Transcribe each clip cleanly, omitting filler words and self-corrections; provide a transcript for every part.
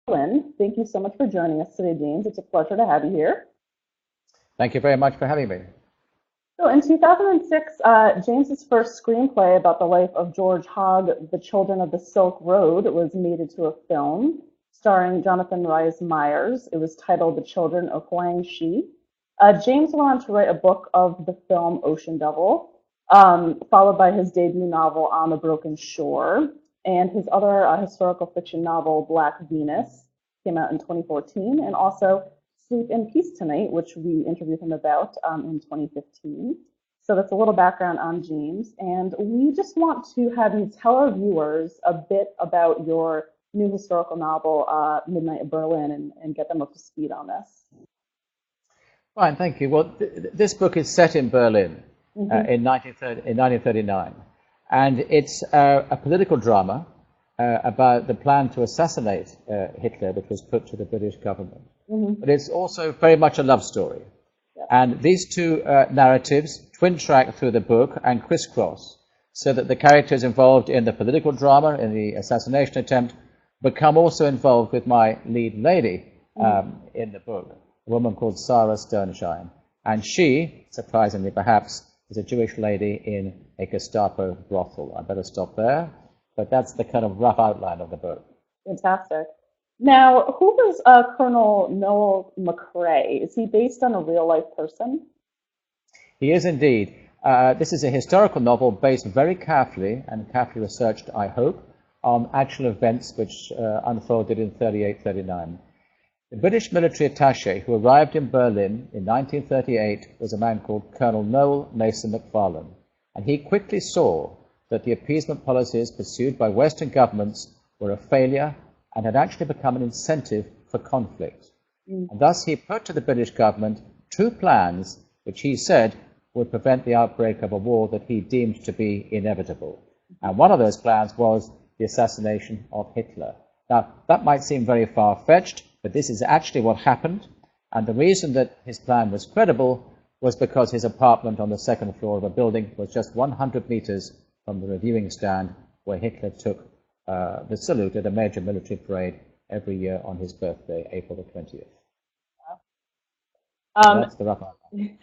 Berlin. Thank you so much for joining us today, James. It's a pleasure to have you here. Thank you very much for having me. So in 2006, James's first screenplay about the life of George Hogg, The Children of the Silk Road, was made into a film starring Jonathan Rhys Meyers. It was titled The Children of Huang Shi. James went on to write a book of the film Ocean Devil, followed by his debut novel On the Broken Shore, and his other historical fiction novel Black Venus came out in 2014, and also Sleep in Peace Tonight, which we interviewed him about in 2015. So that's a little background on James. And we just want to have you tell our viewers a bit about your new historical novel, Midnight in Berlin, and get them up to speed on this. Fine, thank you. Well, this book is set in Berlin in 1939. And it's a political drama about the plan to assassinate Hitler, which was put to the British government. But it's also very much a love story. Yep. And these two narratives twin track through the book and crisscross, so that the characters involved in the political drama, in the assassination attempt, become also involved with my lead lady in the book, a woman called Sarah Sternshine. And she, surprisingly perhaps, is a Jewish lady in a Gestapo brothel. I better stop there, but that's the kind of rough outline of the book. Fantastic. Now, who was Colonel Noel McCrae? Is he based on a real-life person? He is indeed. This is a historical novel based very carefully, and carefully researched, I hope, on actual events which unfolded in 38-39. The British military attaché who arrived in Berlin in 1938 was a man called Colonel Noel Mason McFarlane, and he quickly saw that the appeasement policies pursued by Western governments were a failure and had actually become an incentive for conflict. And thus he put to the British government two plans which he said would prevent the outbreak of a war that he deemed to be inevitable. And one of those plans was the assassination of Hitler. Now, that might seem very far-fetched, but this is actually what happened. And the reason that his plan was credible was because his apartment on the second floor of a building was just 100 meters from the reviewing stand where Hitler took the salute at a major military parade every year on his birthday, April the 20th. So that's the rough outline.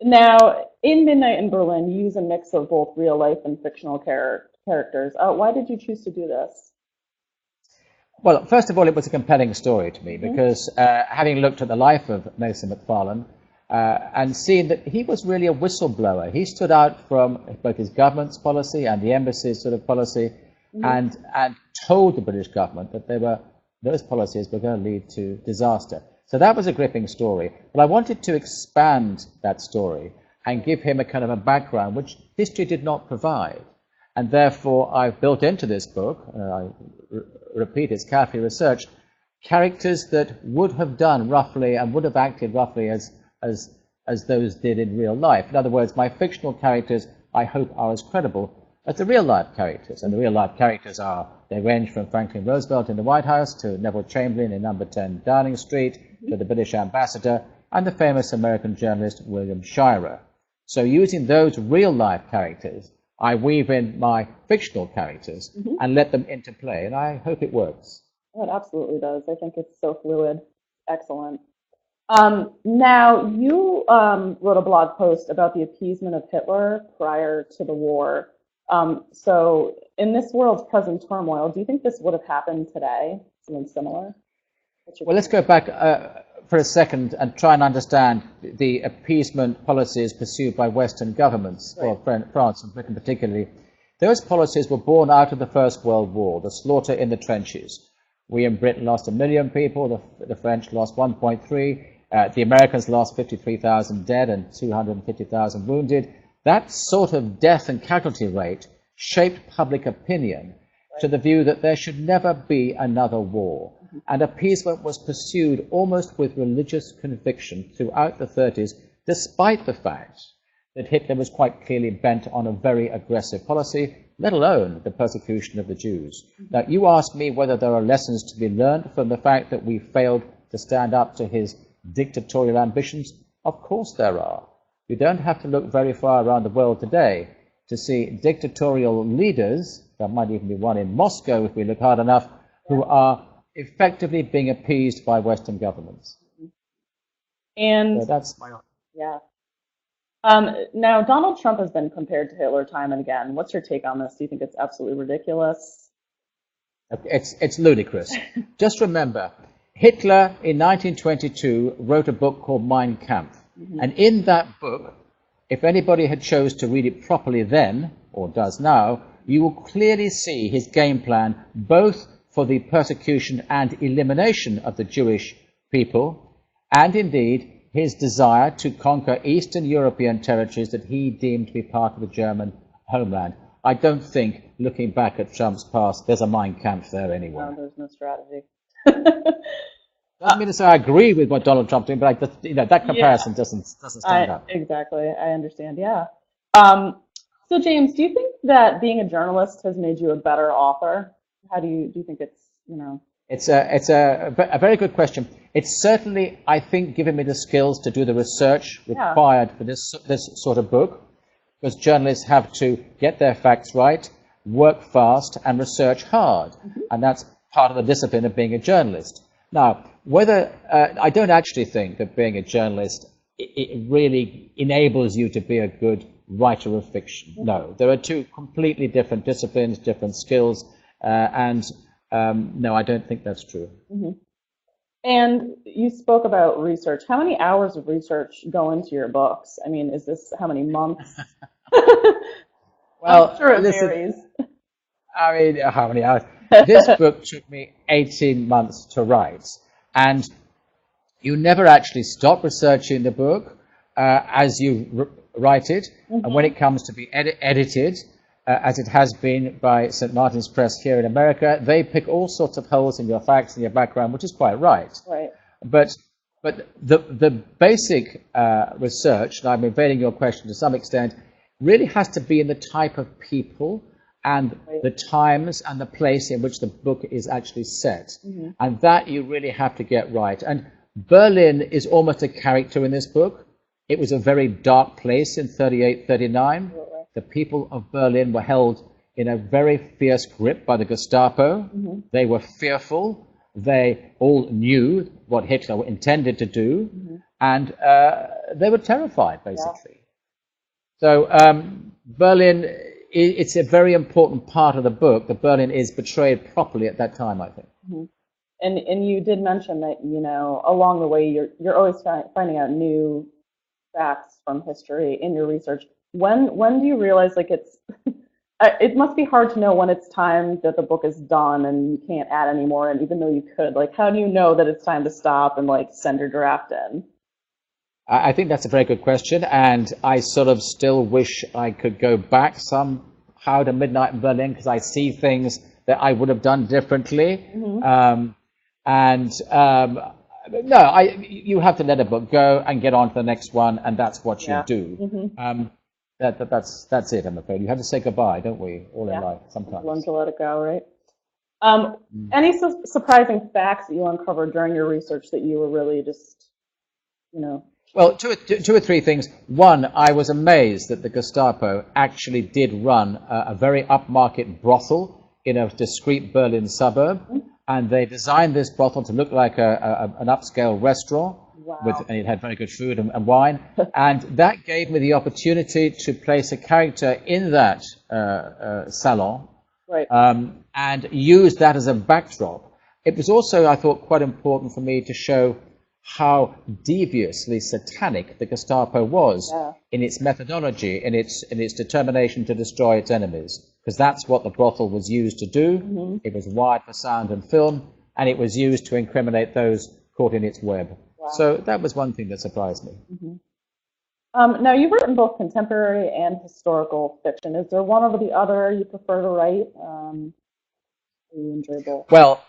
Now, in Midnight in Berlin, you use a mix of both real-life and fictional characters. Why did you choose to do this? Well, first of all, it was a compelling story to me because having looked at the life of Mason McFarlane and seen that he was really a whistleblower, he stood out from both his government's policy and the embassy's sort of policy, and told the British government that those policies were going to lead to disaster. So that was a gripping story. But I wanted to expand that story and give him a kind of a background which history did not provide. And therefore, I've built into this book, I repeat, it's carefully researched, characters that would have done roughly and would have acted roughly as those did in real life. In other words, my fictional characters, I hope, are as credible as the real-life characters. And the real-life characters they range from Franklin Roosevelt in the White House to Neville Chamberlain in number 10 Downing Street to the British ambassador and the famous American journalist William Shirer. So using those real-life characters, I weave in my fictional characters and let them interplay, and I hope it works. Oh, it absolutely does. I think it's so fluid. Excellent. Now, you wrote a blog post about the appeasement of Hitler prior to the war. So in this world's present turmoil, do you think this would have happened today? Something similar? Well, let's go back for a second and try and understand the appeasement policies pursued by Western governments, or France and Britain particularly. Those policies were born out of the First World War, the slaughter in the trenches. We in Britain lost 1 million people, the French lost 1.3, the Americans lost 53,000 dead and 250,000 wounded. That sort of death and casualty rate shaped public opinion to the view that there should never be another war. And appeasement was pursued almost with religious conviction throughout the 30s, despite the fact that Hitler was quite clearly bent on a very aggressive policy, let alone the persecution of the Jews. Now, you asked me whether there are lessons to be learned from the fact that we failed to stand up to his dictatorial ambitions. Of course there are. You don't have to look very far around the world today to see dictatorial leaders, there might even be one in Moscow if we look hard enough, who are effectively being appeased by Western governments. And so that's my yeah. Now, Donald Trump has been compared to Hitler time and again. What's your take on this? Do you think it's absolutely ridiculous? It's ludicrous. Just remember, Hitler in 1922 wrote a book called Mein Kampf. And in that book, if anybody had chose to read it properly then, or does now, you will clearly see his game plan, both for the persecution and elimination of the Jewish people, and indeed his desire to conquer Eastern European territories that he deemed to be part of the German homeland. I don't think, looking back at Trump's past, there's a Mein Kampf there anywhere. No, there's no strategy. Doesn't mean to say I agree with what Donald Trump's doing, but that comparison doesn't stand up. Exactly, I understand. Yeah. So James, do you think that being a journalist has made you a better author? How do you think it's It's a very good question. It's certainly, I think, given me the skills to do the research required for this sort of book, because journalists have to get their facts right, work fast, and research hard, and that's part of the discipline of being a journalist. Now, whether I don't actually think that being a journalist it really enables you to be a good writer of fiction. No, there are two completely different disciplines, different skills, and no, I don't think that's true. And you spoke about research. How many hours of research go into your books? I mean, is this how many months? Well, I'm sure it varies. I mean, how many hours? This book took me 18 months to write, and you never actually stop researching the book as you write it, and when it comes to be edited, as it has been by St. Martin's Press here in America, they pick all sorts of holes in your facts and your background, which is quite right. Right. But the basic research, and I'm evading your question to some extent, really has to be in the type of people and the times and the place in which the book is actually set. And that you really have to get right. And Berlin is almost a character in this book. It was a very dark place in 38, 39. The people of Berlin were held in a very fierce grip by the Gestapo. They were fearful. They all knew what Hitler intended to do. And they were terrified, basically. So Berlin, it's a very important part of the book. The Berlin is portrayed properly at that time, I think. And you did mention that, along the way, you're always finding out new facts from history in your research. When do you realize it's it must be hard to know when it's time that the book is done and you can't add any more, and even though you could, how do you know that it's time to stop and send your draft in? I think that's a very good question, and I sort of still wish I could go back somehow to Midnight in Berlin, because I see things that I would have done differently. No, you have to let a book go and get on to the next one, and that's what you do. That's it, I'm afraid. You have to say goodbye, don't we, all in life, sometimes. Learn to let it go, right? Any surprising facts that you uncovered during your research that you were really just, Well, two or three things. One, I was amazed that the Gestapo actually did run a very upmarket brothel in a discreet Berlin suburb, and they designed this brothel to look like an upscale restaurant. Wow. And it had very good food and wine, and that gave me the opportunity to place a character in that salon, and use that as a backdrop. It was also, I thought, quite important for me to show how deviously satanic the Gestapo was in its methodology, in its determination to destroy its enemies, because that's what the brothel was used to do. It was wired for sound and film, and it was used to incriminate those caught in its web. So that was one thing that surprised me. Now, you've written both contemporary and historical fiction. Is there one over the other you prefer to write? You enjoy both? Well,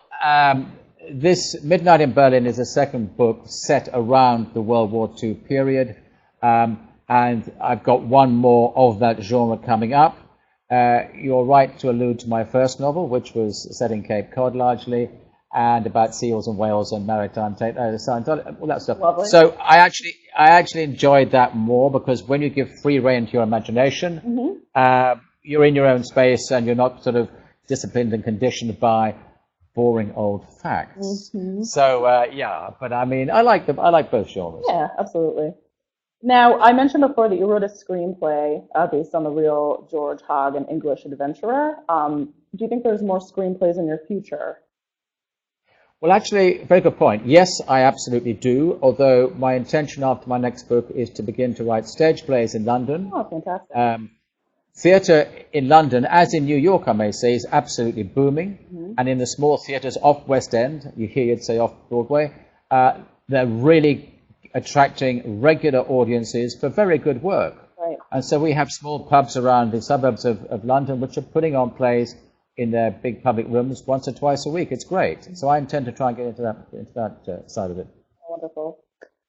this Midnight in Berlin is a second book set around the World War II period, and I've got one more of that genre coming up. You're right to allude to my first novel, which was set in Cape Cod largely, and about seals and whales and maritime all that stuff. Lovely. So I actually enjoyed that more, because when you give free rein to your imagination, you're in your own space and you're not sort of disciplined and conditioned by boring old facts. So yeah, but I mean, I like both genres. Yeah, absolutely. Now, I mentioned before that you wrote a screenplay based on the real George Hogg, an English adventurer. Do you think there's more screenplays in your future? Well, actually, very good point. Yes, I absolutely do, although my intention after my next book is to begin to write stage plays in London. Oh, fantastic. Theatre in London, as in New York, I may say, is absolutely booming. And in the small theatres off West End, you hear it say off Broadway, they're really attracting regular audiences for very good work. Right. And so we have small pubs around the suburbs of London which are putting on plays in their big public rooms once or twice a week. It's great. So I intend to try and get into that side of it. Wonderful.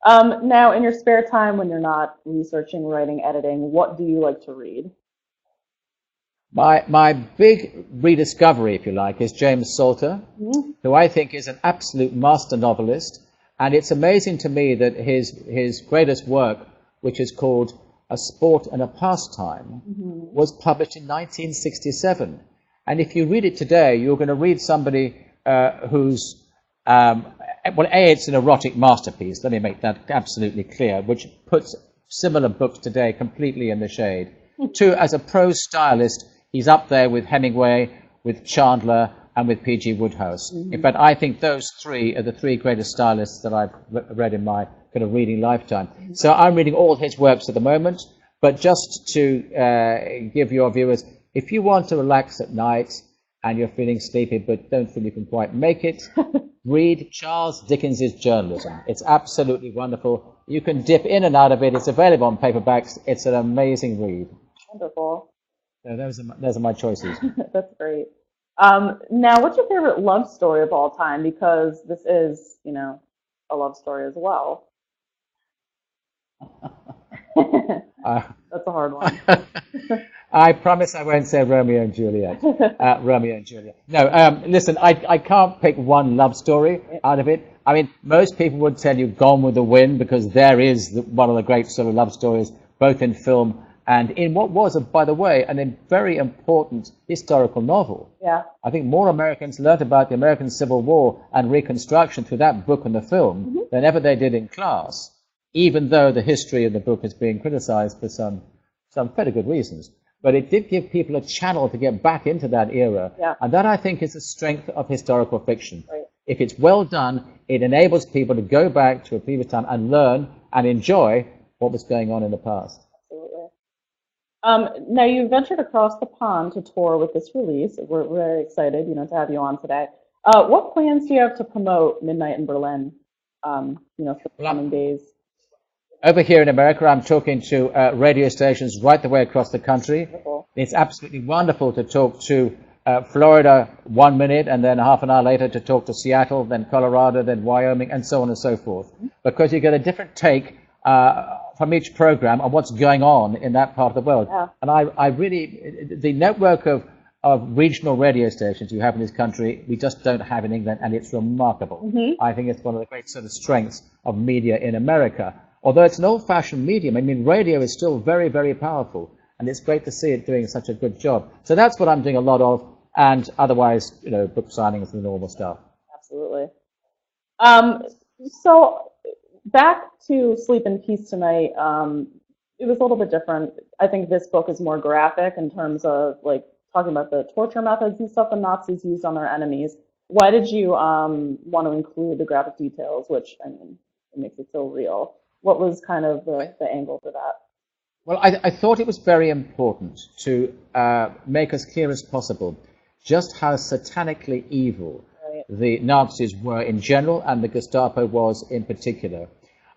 Now, in your spare time when you're not researching, writing, editing, what do you like to read? My big rediscovery, if you like, is James Salter, who I think is an absolute master novelist. And it's amazing to me that his greatest work, which is called A Sport and a Pastime, was published in 1967. And if you read it today, you're going to read somebody who's, well, A, it's an erotic masterpiece, let me make that absolutely clear, which puts similar books today completely in the shade. Two, as a prose stylist, he's up there with Hemingway, with Chandler, and with P.G. Wodehouse. In fact, I think those three are the three greatest stylists that I've read in my kind of reading lifetime. So I'm reading all his works at the moment, but just to give your viewers, if you want to relax at night and you're feeling sleepy but don't feel you can quite make it, read Charles Dickens's journalism. It's absolutely wonderful. You can dip in and out of it. It's available on paperbacks. It's an amazing read. Wonderful. So those are my choices. That's great. Now, what's your favorite love story of all time? Because this is, a love story as well. That's a hard one. I promise I won't say Romeo and Juliet. Romeo and Juliet. No, listen, I can't pick one love story out of it. I mean, most people would tell you Gone with the Wind, because there is one of the great sort of love stories, both in film and in what was, by the way, a very important historical novel. Yeah. I think more Americans learned about the American Civil War and Reconstruction through that book and the film than ever they did in class, even though the history of the book is being criticized for some fairly good reasons. But it did give people a channel to get back into that era. Yeah. And that, I think, is the strength of historical fiction. Right. If it's well done, it enables people to go back to a previous time and learn and enjoy what was going on in the past. Now, you ventured across the pond to tour with this release. We're very excited, to have you on today. What plans do you have to promote Midnight in Berlin, for the coming days? Over here in America, I'm talking to radio stations right the way across the country. Wonderful. It's absolutely wonderful to talk to Florida 1 minute, and then half an hour later to talk to Seattle, then Colorado, then Wyoming, and so on and so forth. Because you get a different take from each program on what's going on in that part of the world. Yeah. And I really, the network of regional radio stations you have in this country, we just don't have in England, and it's remarkable. I think it's one of the great sort of strengths of media in America. Although it's an old-fashioned medium, I mean, radio is still very, very powerful, and it's great to see it doing such a good job. So that's what I'm doing a lot of, and otherwise, book signings and the normal stuff. Absolutely. So back to Sleep in Peace Tonight, it was a little bit different. I think this book is more graphic in terms of, talking about the torture methods and stuff the Nazis used on their enemies. Why did you want to include the graphic details, which, it makes it so real? What was kind of the angle for that? Well, I thought it was very important to make as clear as possible just how satanically evil the Nazis were in general and the Gestapo was in particular.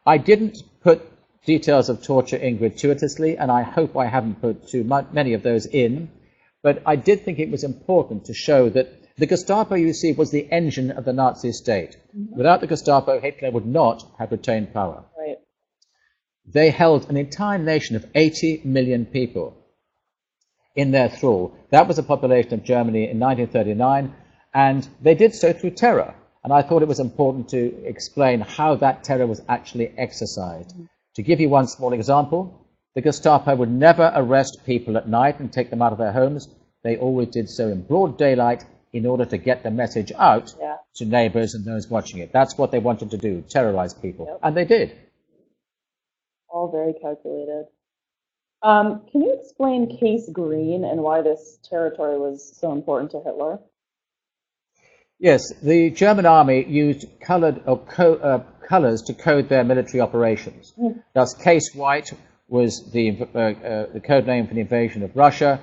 I didn't put details of torture in gratuitously, and I hope I haven't put too many of those in, but I did think it was important to show that the Gestapo, you see, was the engine of the Nazi state. Without the Gestapo, Hitler would not have retained power. Right. They held an entire nation of 80 million people in their thrall. That was the population of Germany in 1939, and they did so through terror. And I thought it was important to explain how that terror was actually exercised. To give you one small example, the Gestapo would never arrest people at night and take them out of their homes. They always did so in broad daylight in order to get the message out Yeah. to neighbors and those watching it. That's what they wanted to do, terrorize people. Yep. And they did. All very calculated. Can you explain Case Green and why this territory was so important to Hitler? Yes, the German army used colors to code their military operations. Thus, Case White was the code name for the invasion of Russia.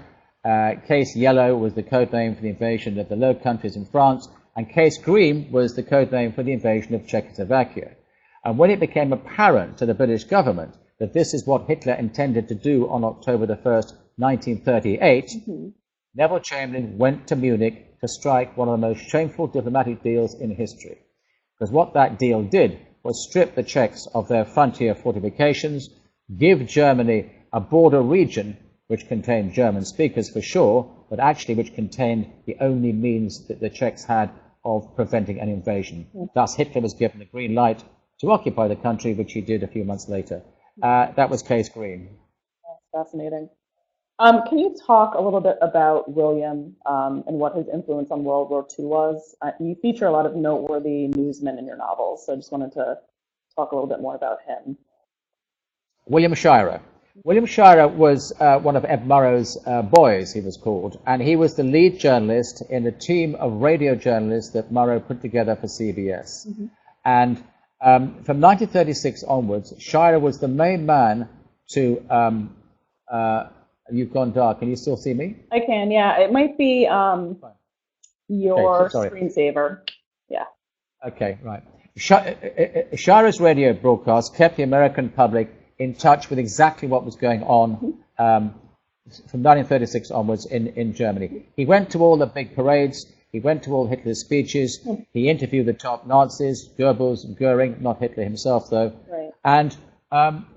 Case Yellow was the code name for the invasion of the Low Countries in France. And Case Green was the code name for the invasion of Czechoslovakia. And when it became apparent to the British government that this is what Hitler intended to do on October the 1st, 1938, Neville Chamberlain went to Munich to strike one of the most shameful diplomatic deals in history. Because what that deal did was strip the Czechs of their frontier fortifications, give Germany a border region which contained German speakers for sure, but actually which contained the only means that the Czechs had of preventing an invasion. Thus, Hitler was given the green light to occupy the country, which he did a few months later. That was Case Green. That's fascinating. Can you talk a little bit about William and what his influence on World War II was? You feature a lot of noteworthy newsmen in your novels, so I just wanted to talk a little bit more about him. William Shirer. William Shirer was one of Ed Murrow's boys, he was called, and he was the lead journalist in a team of radio journalists that Murrow put together for CBS. And from 1936 onwards, Shirer was the main man to... you've gone dark. Can you still see me? I can, yeah. It might be your screensaver. Yeah. Okay, right. Shirer's radio broadcast kept the American public in touch with exactly what was going on from 1936 onwards in Germany. He went to all the big parades. He went to all Hitler's speeches. He interviewed the top Nazis, Goebbels, Goering, not Hitler himself, though, and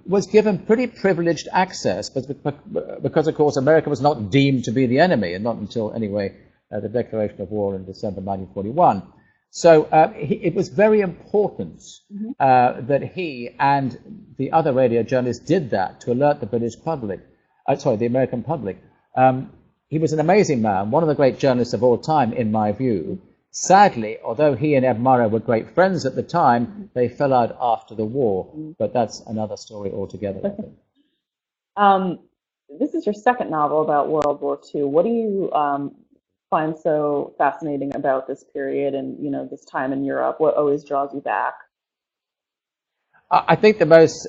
was given pretty privileged access, because, of course, America was not deemed to be the enemy, and not until, anyway, the declaration of war in December 1941. So it was very important that he and the other radio journalists did that to alert the British public, the American public. He was an amazing man, one of the great journalists of all time, in my view. Sadly, although he and Ed Murrow were great friends at the time, they fell out after the war. But that's another story altogether, I think. This is your second novel about World War II. What do you find so fascinating about this period and, you know, this time in Europe? What always draws you back? I think the most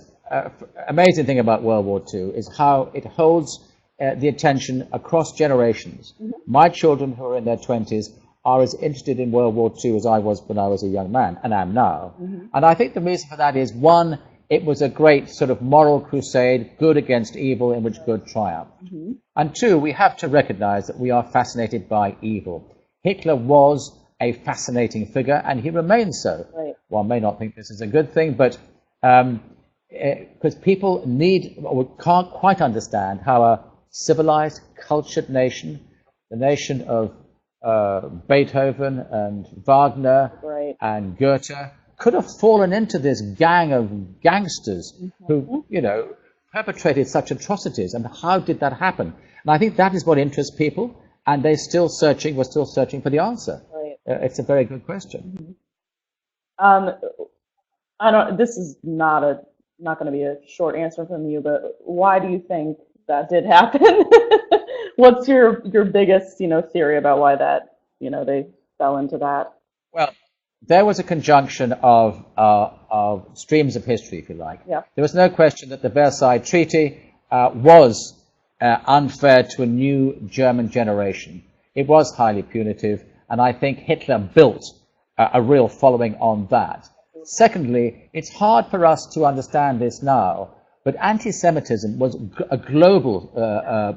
amazing thing about World War II is how it holds the attention across generations. My children, who are in their 20s, are as interested in World War II as I was when I was a young man, and am now. And I think the reason for that is, one, it was a great sort of moral crusade, good against evil, in which good triumphed. And two, we have to recognize that we are fascinated by evil. Hitler was a fascinating figure, and he remains so. One may not think this is a good thing, but because people can't quite understand how a civilized, cultured nation, the nation of Beethoven and Wagner and Goethe, could have fallen into this gang of gangsters who, you know, perpetrated such atrocities. And how did that happen? And I think that is what interests people, and we're still searching for the answer. It's a very good question. This is not going to be a short answer from you, but why do you think that did happen? What's your biggest, theory about why that, they fell into that? Well, there was a conjunction of streams of history, if you like. There was no question that the Versailles Treaty was unfair to a new German generation. It was highly punitive, and I think Hitler built a real following on that. Secondly, it's hard for us to understand this now, but anti-Semitism was a global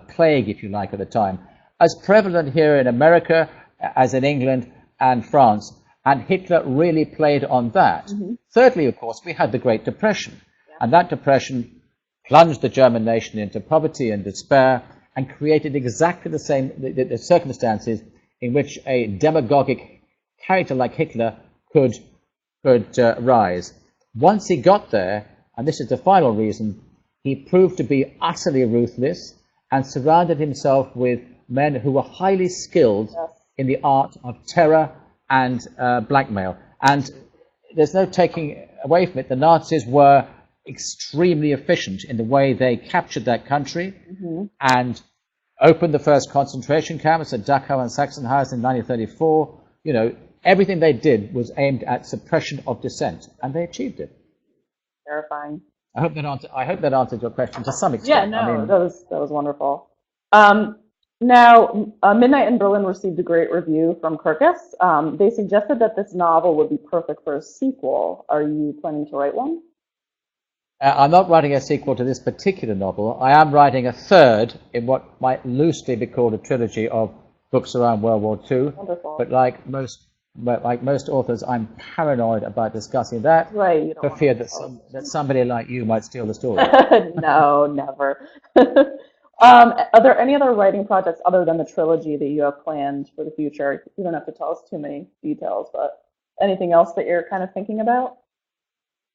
plague, if you like, at the time, as prevalent here in America as in England and France, and Hitler really played on that. Thirdly, of course, we had the Great Depression, and that depression plunged the German nation into poverty and despair and created exactly the same the circumstances in which a demagogic character like Hitler could rise. Once he got there, and this is the final reason, he proved to be utterly ruthless and surrounded himself with men who were highly skilled in the art of terror and blackmail. And there's no taking away from it. The Nazis were extremely efficient in the way they captured that country and opened the first concentration camps at Dachau and Sachsenhausen in 1934. You know, everything they did was aimed at suppression of dissent, and they achieved it. Terrifying. I hope that answered your question to some extent. Yeah, no, that was wonderful. Now, Midnight in Berlin received a great review from Kirkus. They suggested that this novel would be perfect for a sequel. Are you planning to write one? I'm not writing a sequel to this particular novel. I am writing a third in what might loosely be called a trilogy of books around World War II. Wonderful. But like most authors, I'm paranoid about discussing that, right, for fear that somebody like you might steal the story. No, never. Are there any other writing projects other than the trilogy that you have planned for the future? You don't have to tell us too many details, but anything else that you're kind of thinking about?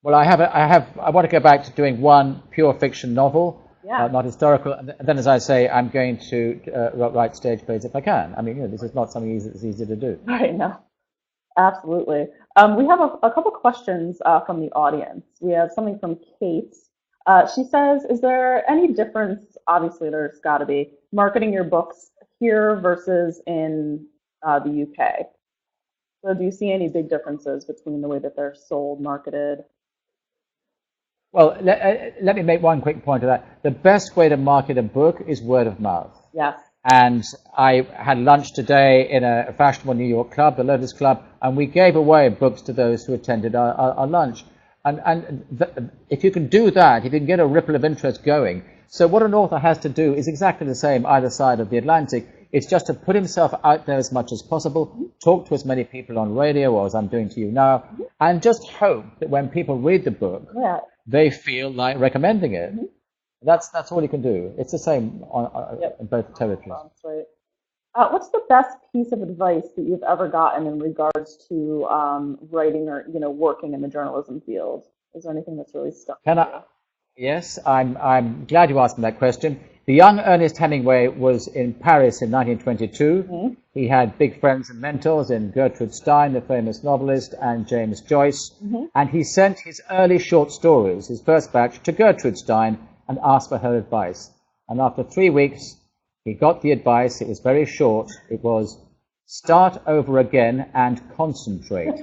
Well, I want to go back to doing one pure fiction novel, not historical. And then, as I say, I'm going to write stage plays if I can. I mean, you know, this is not something that's easy to do. Right, no. Absolutely. We have a couple questions from the audience. We have something from Kate. She says, is there any difference, obviously there's got to be, marketing your books here versus in the UK? So do you see any big differences between the way that they're sold, marketed? Well, let me make one quick point to that. The best way to market a book is word of mouth. Yes. And I had lunch today in a fashionable New York club, the Lotus Club, and we gave away books to those who attended our lunch. If you can do that, if you can get a ripple of interest going. So what an author has to do is exactly the same either side of the Atlantic. It's just to put himself out there as much as possible, talk to as many people on radio, or as I'm doing to you now, and just hope that when people read the book, they feel like recommending it. That's all you can do. It's the same in both territories. That's right. What's the best piece of advice that you've ever gotten in regards to writing or working in the journalism field? Is there anything that's really stuck? Yes, I'm glad you asked me that question. The young Ernest Hemingway was in Paris in 1922. He had big friends and mentors in Gertrude Stein, the famous novelist, and James Joyce. And he sent his early short stories, his first batch, to Gertrude Stein and asked for her advice. And after 3 weeks, he got the advice. It was very short. It was, start over again and concentrate.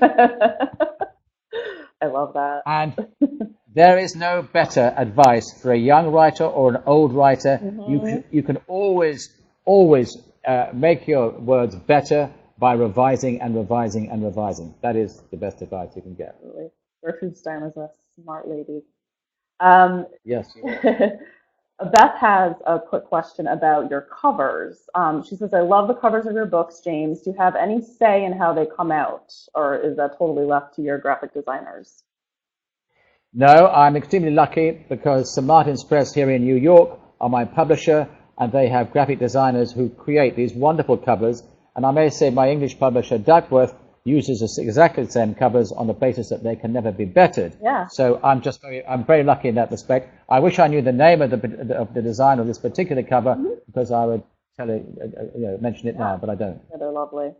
I love that. And there is no better advice for a young writer or an old writer. You can always make your words better by revising and revising and revising. That is the best advice you can get. Absolutely. Gertrude Stein is a smart lady. Yes. Beth has a quick question about your covers. She says, I love the covers of your books, James. Do you have any say in how they come out, or is that totally left to your graphic designers? No, I'm extremely lucky because St. Martin's Press here in New York are my publisher, and they have graphic designers who create these wonderful covers. And I may say my English publisher, Duckworth, uses exactly the same covers on the basis that they can never be bettered. Yeah. So I'm very lucky in that respect. I wish I knew the name of the design of this particular cover because I would mention it now, but I don't. Yeah, they're lovely.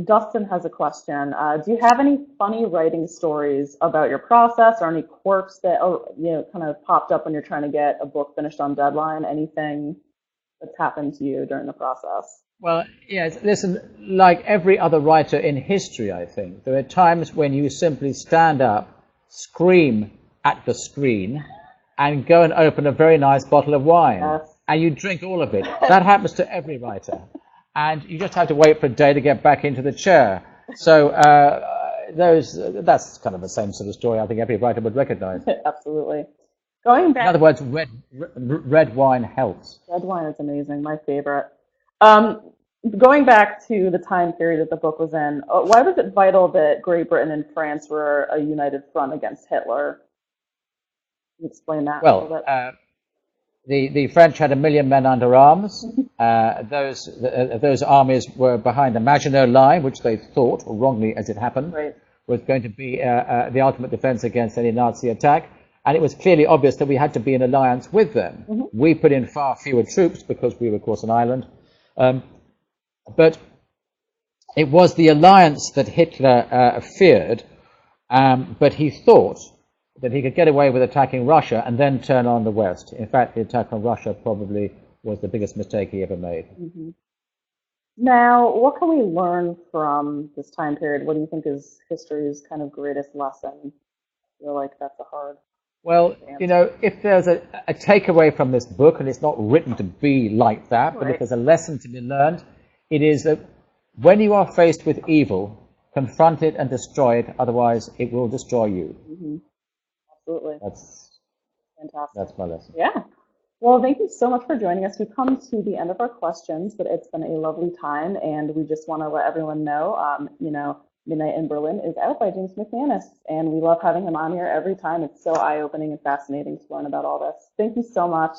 Dustin has a question. Do you have any funny writing stories about your process, or any quirks that kind of popped up when you're trying to get a book finished on deadline? Anything that's happened to you during the process? Well, yes, listen, like every other writer in history, I think, there are times when you simply stand up, scream at the screen, and go and open a very nice bottle of wine. Yes. And you drink all of it. That happens to every writer. And you just have to wait for a day to get back into the chair. So that's kind of the same sort of story I think every writer would recognize. Absolutely. Going back. In other words, red wine helps. Red wine is amazing, my favorite. Going back to the time period that the book was in, why was it vital that Great Britain and France were a united front against Hitler? Can you explain that a little bit? The French had 1 million men under arms. Those armies were behind the Maginot Line, which they thought, or wrongly as it happened, was going to be the ultimate defense against any Nazi attack. And it was clearly obvious that we had to be in alliance with them. We put in far fewer troops because we were, of course, an island. But it was the alliance that Hitler feared, but he thought that he could get away with attacking Russia and then turn on the West. In fact, the attack on Russia probably was the biggest mistake he ever made. Mm-hmm. Now, what can we learn from this time period? What do you think is history's kind of greatest lesson? I feel like that's a hard Well, answer. if there's a takeaway from this book, and it's not written to be like that, but if there's a lesson to be learned, it is that when you are faced with evil, confront it and destroy it, otherwise it will destroy you. Mm-hmm. Absolutely. That's Fantastic. my lesson. Yeah. Well, thank you so much for joining us. We've come to the end of our questions, but it's been a lovely time, and we just want to let everyone know, Midnight in Berlin is out by James MacManus, and we love having him on here every time. It's so eye-opening and fascinating to learn about all this. Thank you so much.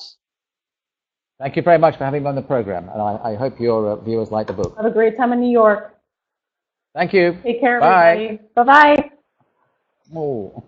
Thank you very much for having me on the program, and I hope your viewers like the book. Have a great time in New York. Thank you. Take care, Bye. everybody. Bye-bye. Oh.